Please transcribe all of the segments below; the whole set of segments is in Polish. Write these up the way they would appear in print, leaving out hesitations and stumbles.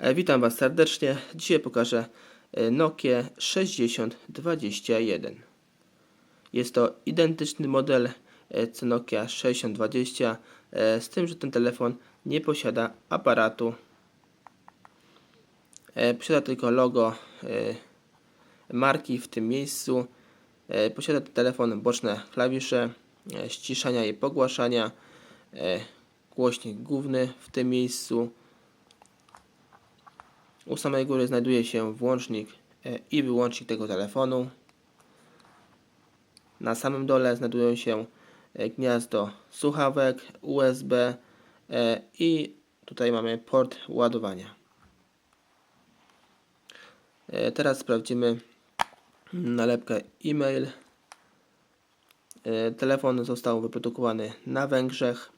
Witam Was serdecznie. Dzisiaj pokażę Nokia 6021. Jest to identyczny model co Nokia 6020, z tym, że ten telefon nie posiada aparatu. Posiada tylko logo marki w tym miejscu. Posiada ten telefon boczne klawisze ściszania i pogłaszania, głośnik główny w tym miejscu. U samej góry znajduje się włącznik i wyłącznik tego telefonu. Na samym dole znajdują się gniazdo słuchawek USB i tutaj mamy port ładowania. Teraz sprawdzimy nalepkę e-mail. Telefon został wyprodukowany na Węgrzech.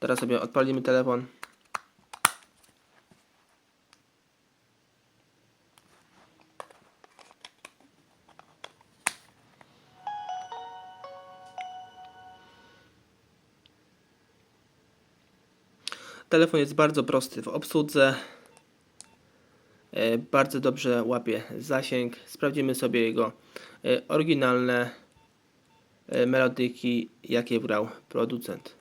Teraz sobie odpalimy telefon. Telefon jest bardzo prosty w obsłudze. Bardzo dobrze łapie zasięg. Sprawdzimy sobie jego oryginalne melodyki, jakie brał producent.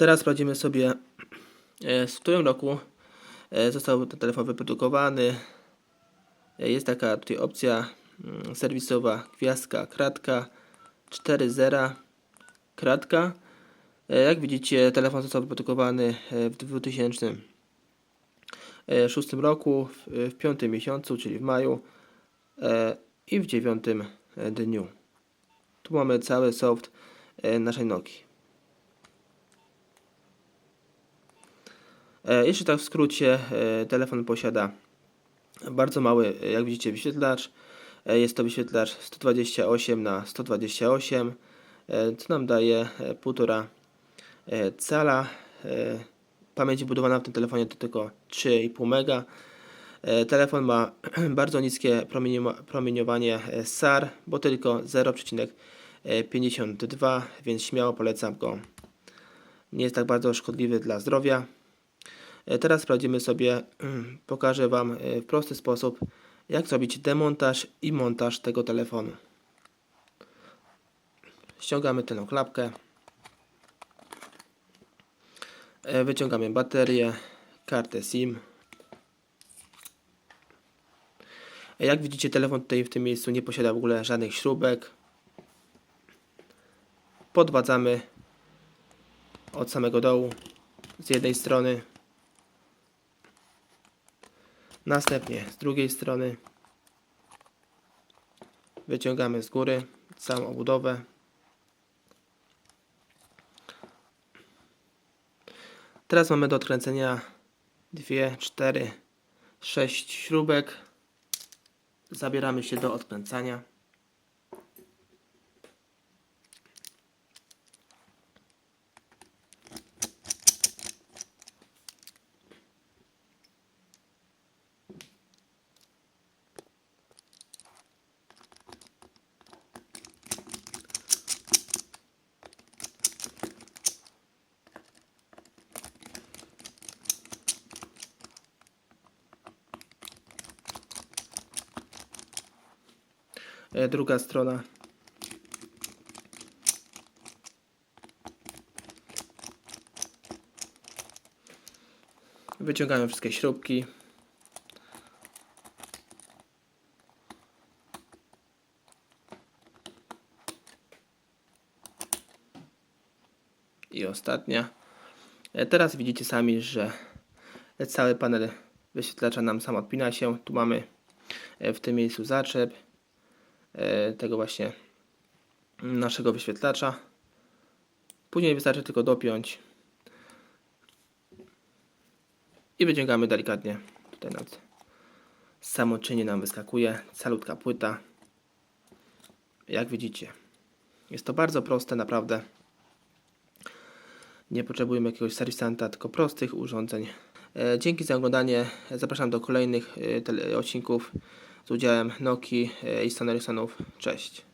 Teraz sprawdzimy sobie, w którym roku został ten telefon wyprodukowany. Jest taka tutaj opcja serwisowa, gwiazdka, kratka, 4.0, kratka. Jak widzicie, telefon został wyprodukowany w 2006 roku, w 5 miesiącu, czyli w maju, i w 9 dniu. Tu mamy cały soft naszej Nokii. Jeszcze tak w skrócie, telefon posiada bardzo mały, jak widzicie, wyświetlacz. Jest to wyświetlacz 128 na 128, co nam daje 1,5 cala. Pamięć wbudowana w tym telefonie to tylko 3,5 MB. Telefon ma bardzo niskie promieniowanie SAR, bo tylko 0,52, więc śmiało polecam go. Nie jest tak bardzo szkodliwy dla zdrowia. Teraz sprawdzimy sobie, pokażę Wam w prosty sposób, jak zrobić demontaż i montaż tego telefonu. Ściągamy tę klapkę, wyciągamy baterię, kartę SIM. Jak widzicie, telefon tutaj w tym miejscu nie posiada w ogóle żadnych śrubek. Podwadzamy od samego dołu z jednej strony, następnie z drugiej strony wyciągamy z góry całą obudowę. Teraz mamy do odkręcenia 2, 4, 6 śrubek. Zabieramy się do odkręcania. Druga strona. Wyciągamy wszystkie śrubki. I ostatnia. Teraz widzicie sami, że cały panel wyświetlacza nam sam odpina się. Tu mamy w tym miejscu zaczep tego właśnie naszego wyświetlacza. Później wystarczy tylko dopiąć i wyciągamy delikatnie. Tutaj nad samoczynnie nam wyskakuje calutka płyta. Jak widzicie, jest to bardzo proste, naprawdę. Nie potrzebujemy jakiegoś serwisanta, tylko prostych urządzeń. Dzięki za oglądanie. Zapraszam do kolejnych odcinków z udziałem Nokii i Sony Ericssonów. Cześć.